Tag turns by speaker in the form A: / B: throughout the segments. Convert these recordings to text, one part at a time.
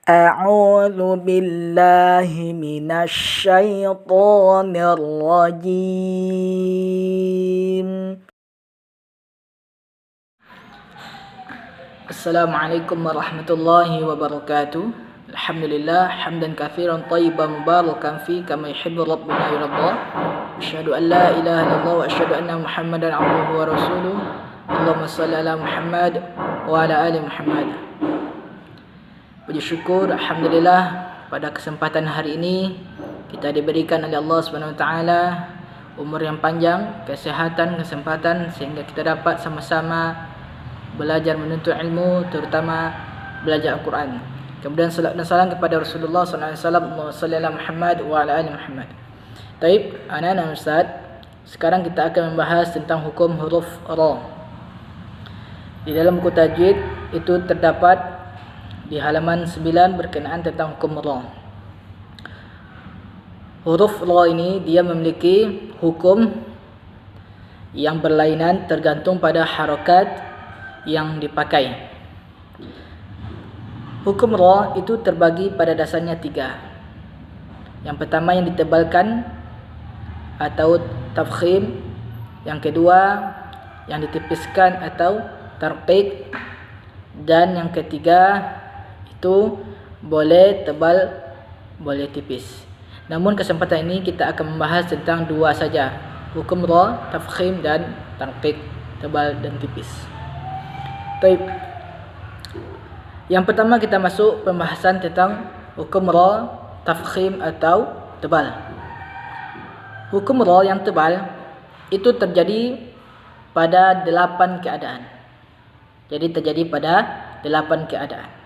A: أعوذ بالله من الشيطان الرجيم. السلام عليكم ورحمة الله وبركاته. الحمد لله حمدا كثيرا طيبا مباركا فيه كما يحب ربنا ويرضى. أشهد أن لا إله إلا الله وأشهد أن محمدا عبده ورسوله. اللهم صل على محمد وعلى آل محمد. Puji syukur, alhamdulillah, pada kesempatan hari ini kita diberikan oleh Allah Subhanahu Wa Taala umur yang panjang, kesehatan, kesempatan sehingga kita dapat sama-sama belajar menuntut ilmu, terutama belajar Al-Quran. Kemudian salat dan salam kepada Rasulullah sallallahu alaihi wasallam, Allahumma shalli ala Muhammad wa ala ali Muhammad. Baik, anak-anak Ustaz, sekarang kita akan membahas tentang hukum huruf ra. Di dalam buku tajwid itu terdapat di halaman 9 berkenaan tentang hukum ra. Huruf ra ini dia memiliki hukum yang berlainan tergantung pada harakat yang dipakai. Hukum ra itu terbagi pada dasarnya 3. Yang pertama yang ditebalkan atau tafkhim, yang kedua yang ditipiskan atau tarqiq, dan yang ketiga itu boleh tebal, boleh tipis. Namun kesempatan ini kita akan membahas tentang 2 saja, hukum ra, tafkhim dan tarqiq, tebal dan tipis. Baik. Yang pertama kita masuk pembahasan tentang hukum ra, tafkhim atau tebal. Hukum ra yang tebal itu terjadi pada 8 keadaan. Jadi terjadi pada 8 keadaan.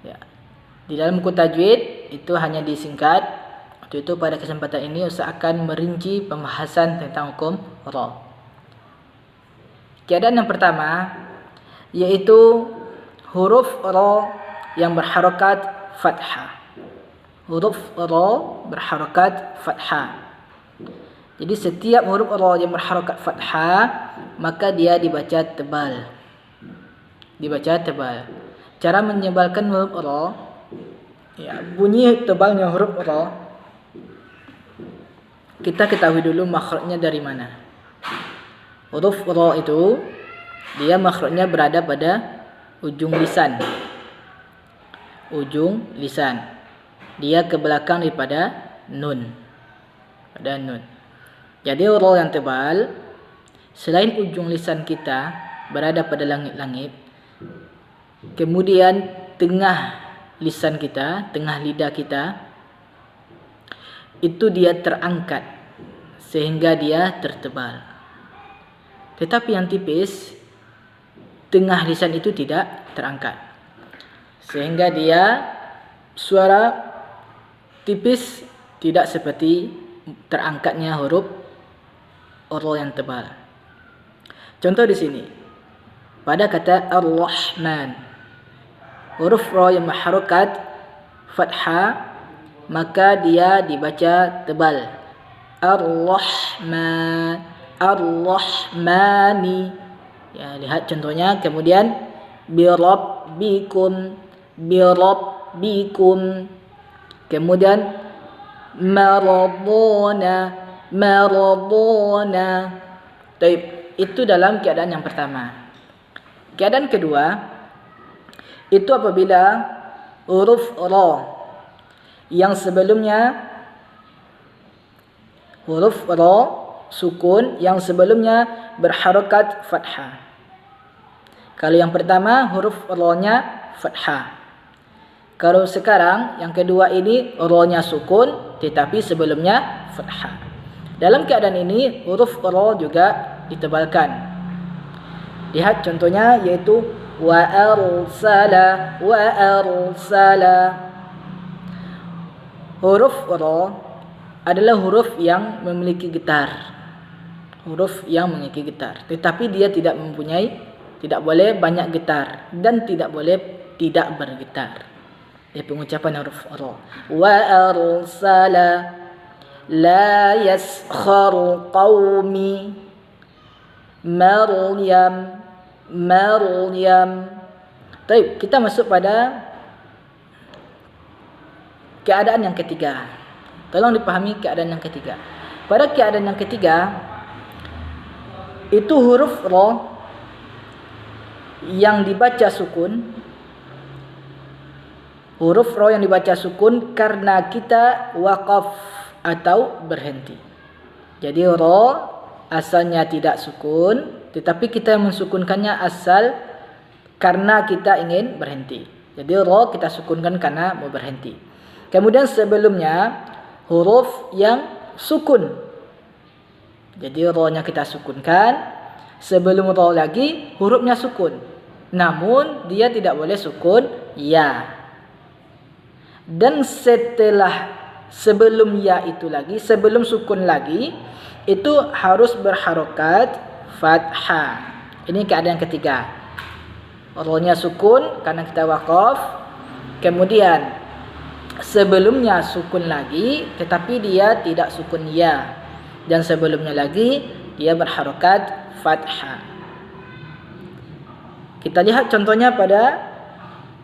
A: Ya. Di dalam buku tajwid itu hanya disingkat. Waktu itu pada kesempatan ini Ustaz akan merinci pembahasan tentang hukum ra. Keadaan yang pertama yaitu huruf ra yang berharakat fathah. Huruf ra berharakat fathah. Jadi setiap huruf ra yang berharakat fathah maka dia dibaca tebal. Dibaca tebal. Cara menyebalkan huruf ra, ya, bunyi tebalnya huruf ra kita ketahui dulu makhrajnya dari mana. Huruf ra itu dia makhrajnya berada pada ujung lisan. Ujung lisan. Dia ke belakang daripada nun. Pada nun. Jadi ra yang tebal selain ujung lisan kita berada pada langit-langit, kemudian tengah lisan kita, tengah lidah kita itu dia terangkat sehingga dia tertebal. Tetapi yang tipis, tengah lisan itu tidak terangkat sehingga dia suara tipis, tidak seperti terangkatnya huruf ra yang tebal. Contoh di sini pada kata Ar-Rahman, huruf ra yang berharakat fathah maka dia dibaca tebal. Ar-Rahman, Ar-Rahmani. Ya, lihat contohnya. Kemudian bi rabbikum, bi rabbikum. Kemudian maradona, maradona. Baik, itu dalam keadaan yang pertama. Keadaan kedua itu apabila huruf ra yang sebelumnya huruf ra sukun yang sebelumnya berharakat fathah. Kalau yang pertama huruf ra-nya fathah. Kalau sekarang yang kedua ini ra-nya sukun tetapi sebelumnya fathah. Dalam keadaan ini huruf ra juga ditebalkan. Lihat contohnya yaitu wa arsala, wa arsala. Huruf ra adalah huruf yang memiliki getar. Huruf yang memiliki getar, tetapi dia tidak boleh banyak getar dan tidak boleh tidak bergetar. Ini pengucapan huruf ra. Wa arsala la yaskharu qaumi Maryam, Maryam. Baik, kita masuk pada keadaan yang ketiga. Tolong dipahami keadaan yang ketiga. Pada keadaan yang ketiga, itu huruf ra yang dibaca sukun. Huruf ra yang dibaca sukun karena kita waqaf atau berhenti. Jadi ra asalnya tidak sukun, tetapi kita mensukunkannya asal karena kita ingin berhenti. Jadi ra kita sukunkan karena mau berhenti. Kemudian sebelumnya huruf yang sukun. Jadi ra-nya kita sukunkan. Sebelum ra lagi hurufnya sukun. Namun dia tidak boleh sukun ya. Dan setelah sebelum ya itu lagi, sebelum sukun lagi, itu harus berharokat fathah. Ini keadaan ketiga. Ra-nya sukun karena kita waqaf. Kemudian sebelumnya sukun lagi, tetapi dia tidak sukun ya. Dan sebelumnya lagi dia berharokat fathah. Kita lihat contohnya pada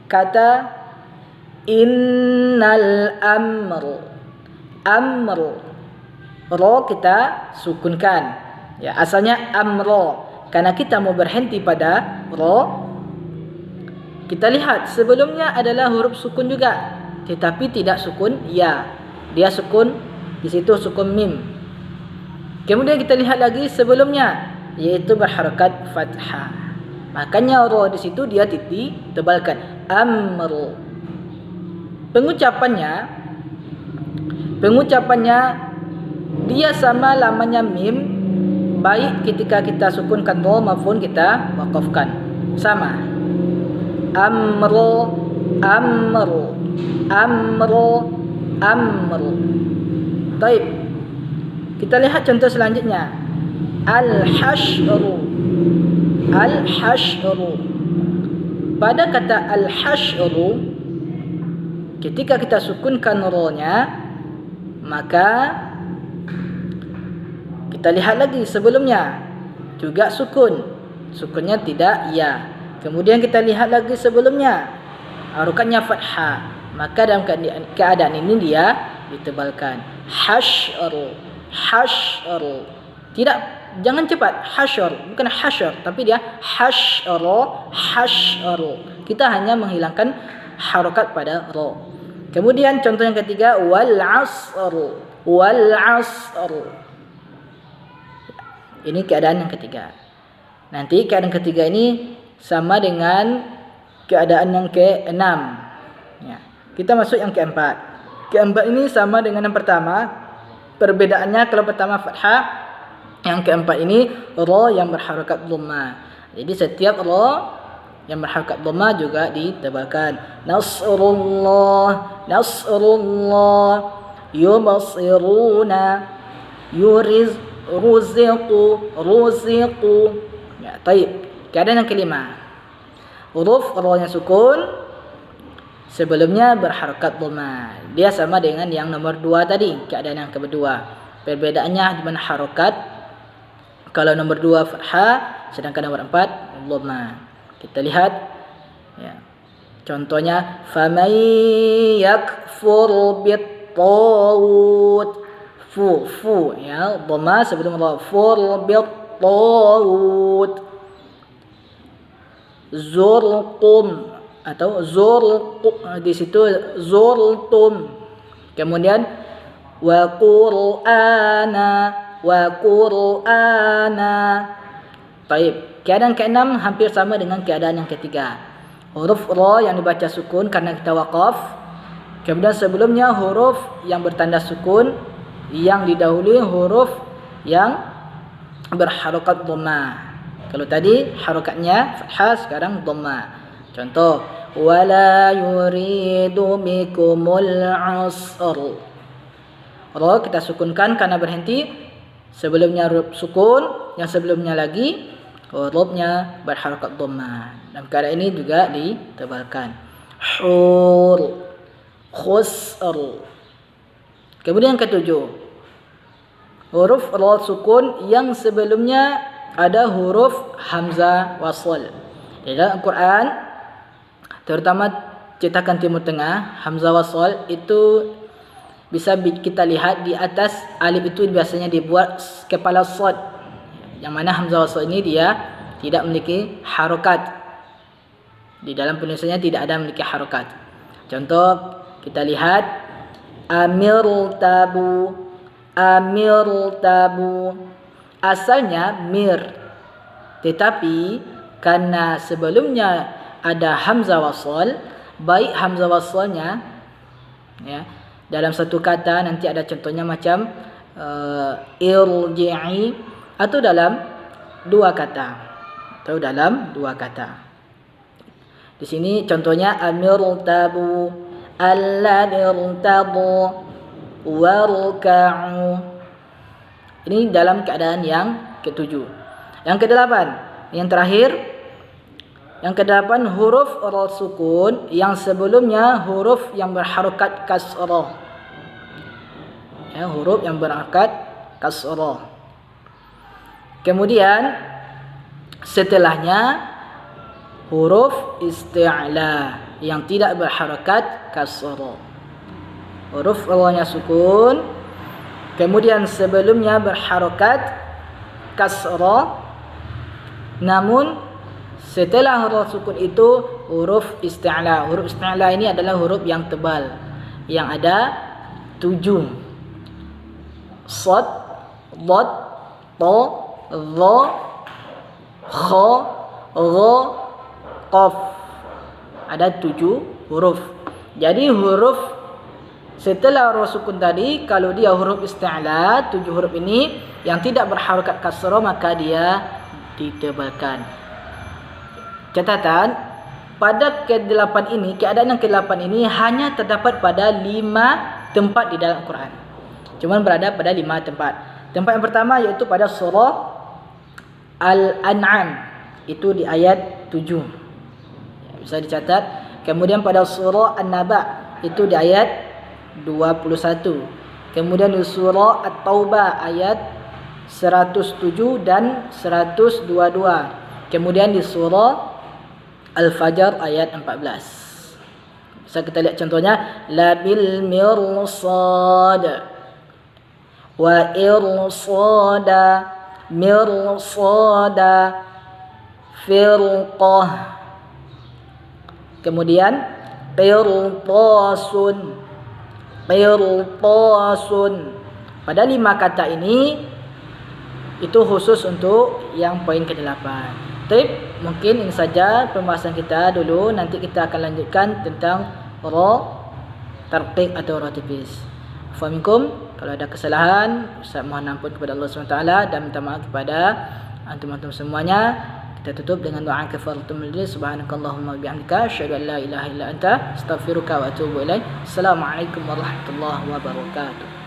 A: kata innal amru. Amru, ra kita sukunkan. Ya, asalnya amro. Karena kita mau berhenti pada ra, kita lihat sebelumnya adalah huruf sukun juga, tetapi tidak sukun ya. Dia sukun di situ, sukun mim. Kemudian kita lihat lagi sebelumnya, yaitu berharakat fathah. Makanya ra di situ dia ditebalkan. Amru. Pengucapannya dia sama lamanya mim, baik ketika kita sukunkan ra maupun kita waqafkan. Sama. Amru, amru, amru, amru. Baik. Kita lihat contoh selanjutnya. Al-hasyru. Al-hasyru. Pada kata al-hasyru, ketika kita sukunkan ra-nya, maka kita lihat lagi sebelumnya juga sukun. Sukunnya tidak ya. Kemudian kita lihat lagi sebelumnya harokatnya fathah. Maka dalam keadaan ini dia ditebalkan. Hasyru, hasyru. Tidak, jangan cepat. Hasyr, bukan hasyr, tapi dia hasyru, hasyru. Kita hanya menghilangkan harokat pada ra. Kemudian contoh yang ketiga, wal asru, wal asru. Ini keadaan yang ketiga. Nanti keadaan ketiga ini sama dengan keadaan yang keenam. Ya. Kita masuk yang keempat. Keempat ini sama dengan yang pertama. Perbedaannya kalau pertama fathah, yang keempat ini ra yang berharakat dhammah. Jadi setiap ra yang berharakat dhammah juga ditebalkan. Nasrullah, nasrullah, yubsiruna, ruziqu, ruziqu. Ya, baik. Keadaan yang kelima. Huruf ra yang sukun sebelumnya berharakat dhammah. Dia sama dengan yang nomor 2 tadi, keadaan yang kedua. Perbedaannya di mana harokat. Kalau nomor 2 fathah, sedangkan nomor 4 dhammah. Kita lihat ya. Contohnya faman yakfur bit-taghut. Fu ya, dhammah sebelum ra. Fur bit-taghut. Zurqum atau di situ zurtum. Kemudian wa qur'ana, wa qur'ana. Baik, keadaan keenam hampir sama dengan keadaan yang ketiga. Huruf ra yang dibaca sukun karena kita waqaf. Kemudian sebelumnya huruf yang bertanda sukun yang didahului huruf yang berharakat dhammah. Kalau tadi harokatnya fathah, sekarang dhammah. Contoh, wala yuridu bikumul usr. Ra kita sukunkan karena berhenti. Sebelumnya huruf sukun, yang sebelumnya lagi hurufnya berharakat dhammah. Dalam keadaan ini juga ditebalkan. Hur, khusr. Kemudian yang ketujuh, huruf ra sukun yang sebelumnya ada huruf hamzah wasl. Di dalam Al-Quran Terutama cetakan Timur Tengah, hamzah wasal itu bisa kita lihat di atas alif itu biasanya dibuat kepala sad. Yang mana hamzah wasal ini dia tidak memiliki harokat. Di dalam penulisannya tidak ada memiliki harokat. Contoh kita lihat amir tabu. Asalnya mir. Tetapi karena sebelumnya ada hamzah wasal, baik hamzah wasalnya ya, dalam satu kata nanti ada contohnya macam irji'i, atau dalam dua kata. Di sini contohnya amirtabu, alladhirtabu, warka'u. Ini dalam keadaan yang ketujuh. Yang kedelapan, yang terakhir, yang kedelapan huruf ra sukun yang sebelumnya huruf yang berharakat kasrah. Ya, huruf yang berharakat kasrah. Kemudian setelahnya huruf isti'la yang tidak berharakat kasrah. Huruf ra-nya sukun, kemudian sebelumnya berharakat kasrah, namun setelah huruf sukun itu huruf isti'la. Huruf isti'la ini adalah huruf yang tebal, yang ada 7. Sad, dhad, ta, dha, kha, gha, qaf. Ada 7 huruf. Jadi huruf setelah huruf sukun tadi, kalau dia huruf isti'la, 7 huruf ini yang tidak berharakat kasrah, maka dia ditebalkan. Catatan, pada ke-8 ini, keadaan yang ke-8 ini hanya terdapat pada 5 tempat di dalam Al-Quran. Cuma berada pada 5 tempat. Tempat yang pertama iaitu pada surah Al-An'am, itu di ayat 7. Bisa dicatat. Kemudian pada surah An-Naba, itu di ayat 21. Kemudian di surah At-Taubah ayat 107 dan 122. Kemudian di surah Al-Fajr ayat 14. Bisa kita lihat contohnya, labil mirsad, wa irsada, mirsada, firqah. Kemudian qirtasun, qirtasun. Pada 5 kata ini itu khusus untuk yang poin ke-8. Tip, mungkin ini saja pembahasan kita dulu. Nanti kita akan lanjutkan tentang ra tarqiq atau ra tipis. Assalamualaikum. Kalau ada kesalahan, saya mohon ampun kepada Allah SWT dan minta maaf kepada antum-antum semuanya. Kita tutup dengan doa kafaratul majlis. Subhanakallahumma bihamdika asyhadu an la ilaha illa anta astaghfiruka wa atubu ilaik. Assalamualaikum warahmatullahi wabarakatuh.